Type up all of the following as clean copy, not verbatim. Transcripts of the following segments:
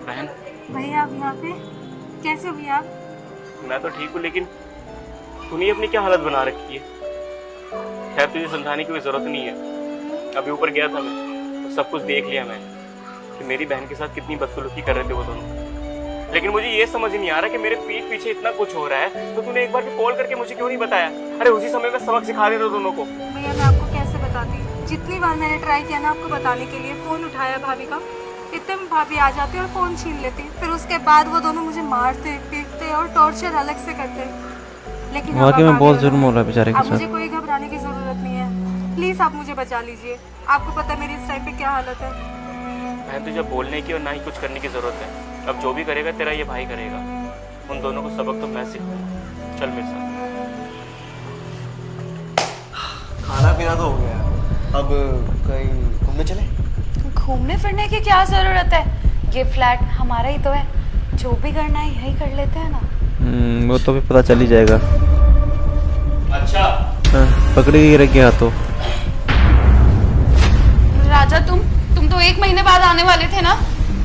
बहन, भैया आप यहाँ पे कैसे हो भैया आप? मैं तो ठीक हूँ लेकिन तूने अपनी क्या हालत बना रखी है। खैर तुझे समझाने की कोई जरूरत नहीं है। अभी ऊपर गया था मैं तो सब कुछ देख लिया मैं कि मेरी बहन के साथ कितनी बदसलूकी कर रहे थे वो दोनों। लेकिन मुझे ये समझ नहीं आ रहा कि मेरे पीठ पीछे इतना कुछ हो रहा है तो तूने एक बार भी कॉल करके मुझे क्यों नहीं बताया। अरे उसी समय में सबक सिखा रहे थे दोनों को। भैया मैं आपको कैसे बताती, जितनी बार मैंने ट्राई किया ना आपको बताने के लिए, फ़ोन उठाया भाभी का, इतने में भाभी आ जाती और फ़ोन छीन लेती। फिर उसके बाद वो दोनों मुझे मारते पीटते और टॉर्चर अलग से करते। लेकिन वाकई में बहुत जुर्म हो रहा है बेचारे के अब साथ। मुझे कोई घबराने की ज़रूरत नहीं है। प्लीज़ आप मुझे बचा लीजिए। आपको पता है मेरी इस टाइम पे क्या हालत है। बहन तुझे बोलने की और ना ही कुछ करने की जरूरत है। अब जो भी करेगा तेरा ये भाई करेगा। उन दोनों को सबक तो मैं सिखाऊंगा। चल मेरे साथ। खाना पीना तो हो गया, अब कहीं घूमने चले? घूमने फिरने की क्या जरूरत है, ये फ्लैट हमारा ही तो है, जो भी करना है यही कर लेते हैं ना। वो तो भी पता चल ही जाएगा। अच्छा हाँ, पकड़ी गई रखी हाथों। राजा तुम तो 1 महीने बाद आने वाले थे ना।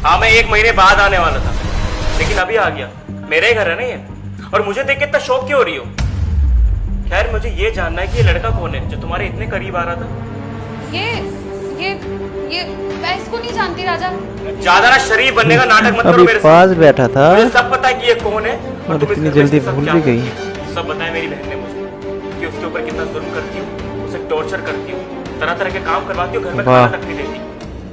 हाँ मैं 1 महीने बाद आने वाला था लेकिन अभी आ गया। मेरा ही घर है ना ये, और मुझे देख के इतना शौक क्यों हो रही हो। खैर मुझे ये जानना है कि ये लड़का कौन है जो तुम्हारे इतने करीब आ रहा था। ये मैं इसको नहीं जानती राजा। ज्यादा ना शरीफ बनने का नाटक मत करो अभी मेरे पास साथ। बैठा था मुझे सब पता है कि ये कौन है और तुम इस इतनी घर में जल्दी इसके साथ भूल क्या भी गई। करती हो। सब बताया मेरी बहन ने मुझे कि उसके ऊपर कितना जुल्म करती हूँ, उसे टॉर्चर करती हूँ, तरह तरह के काम करवाती हूँ, घर में खाना तक नहीं देती।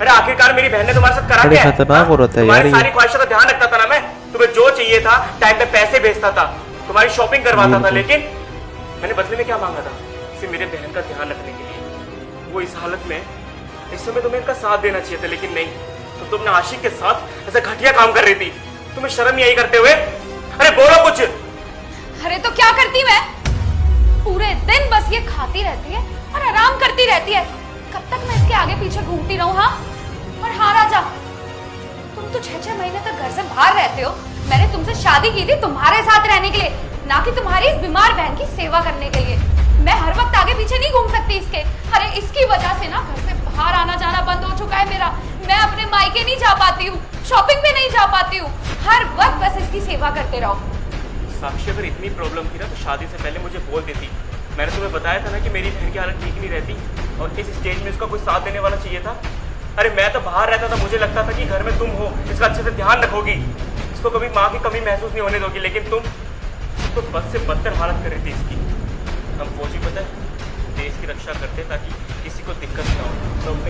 अरे आखिरकार मेरी बहन ने तुम्हारे साथ करा बड़ी क्या है? खतरनाक हाँ? औरत है यार तुम्हारी ये। सारी ख्वाहिशों का ध्यान रखता था ना मैं। तुम्हें जो चाहिए था टाइम पे पैसे भेजता था, तुम्हारी शॉपिंग करवाता था, लेकिन मैंने बदले में क्या मांगा था? सिर्फ मेरे बहन का ध्यान रखने के लिए। वो इस हालत में, इस समय तुम्हें इनका साथ देना चाहिए था लेकिन नहीं। तो तुमने आशिक के साथ ऐसा घटिया काम कर रही थी। तुम्हें शर्म नहीं आई करते हुए? अरे बोलो कुछ। अरे तो क्या करती मैं, पूरे दिन बस ये खाती रहती है और आराम करती रहती है। कब तक मैं इसके आगे पीछे घूमती रहूं? हाँ और हाँ राजा, तुम तो 6-6 महीने तक घर से बाहर रहते हो। मैंने तुमसे शादी की थी तुम्हारे साथ रहने के लिए, ना कि तुम्हारी इस बीमार बहन की सेवा करने के लिए। मैं हर वक्त आगे पीछे नहीं घूम सकती इसके। अरे इसकी वजह से ना घर से बाहर आना जाना बंद हो चुका है मेरा। मैं अपने मायके नहीं जा पाती हूँ, शॉपिंग पे नहीं जा पाती हूँ, हर वक्त बस इसकी सेवा करते रहो। साक्षी अगर इतनी प्रॉब्लम थी ना तो शादी से पहले मुझे बोल देती। मैंने तुम्हें बताया था ना कि मेरी बहन की हालत ठीक नहीं रहती और इस स्टेज में इसका कोई साथ देने वाला चाहिए था। अरे मैं तो बाहर रहता था, मुझे लगता था कि घर में तुम हो, इसका अच्छे से ध्यान रखोगी, इसको कभी माँ की कमी महसूस नहीं होने दोगी, लेकिन तुम तो बद से बदतर हालत कर रही थी इसकी। हम फौजी पता है देश की रक्षा करते ताकि किसी को दिक्कत ना हो। तो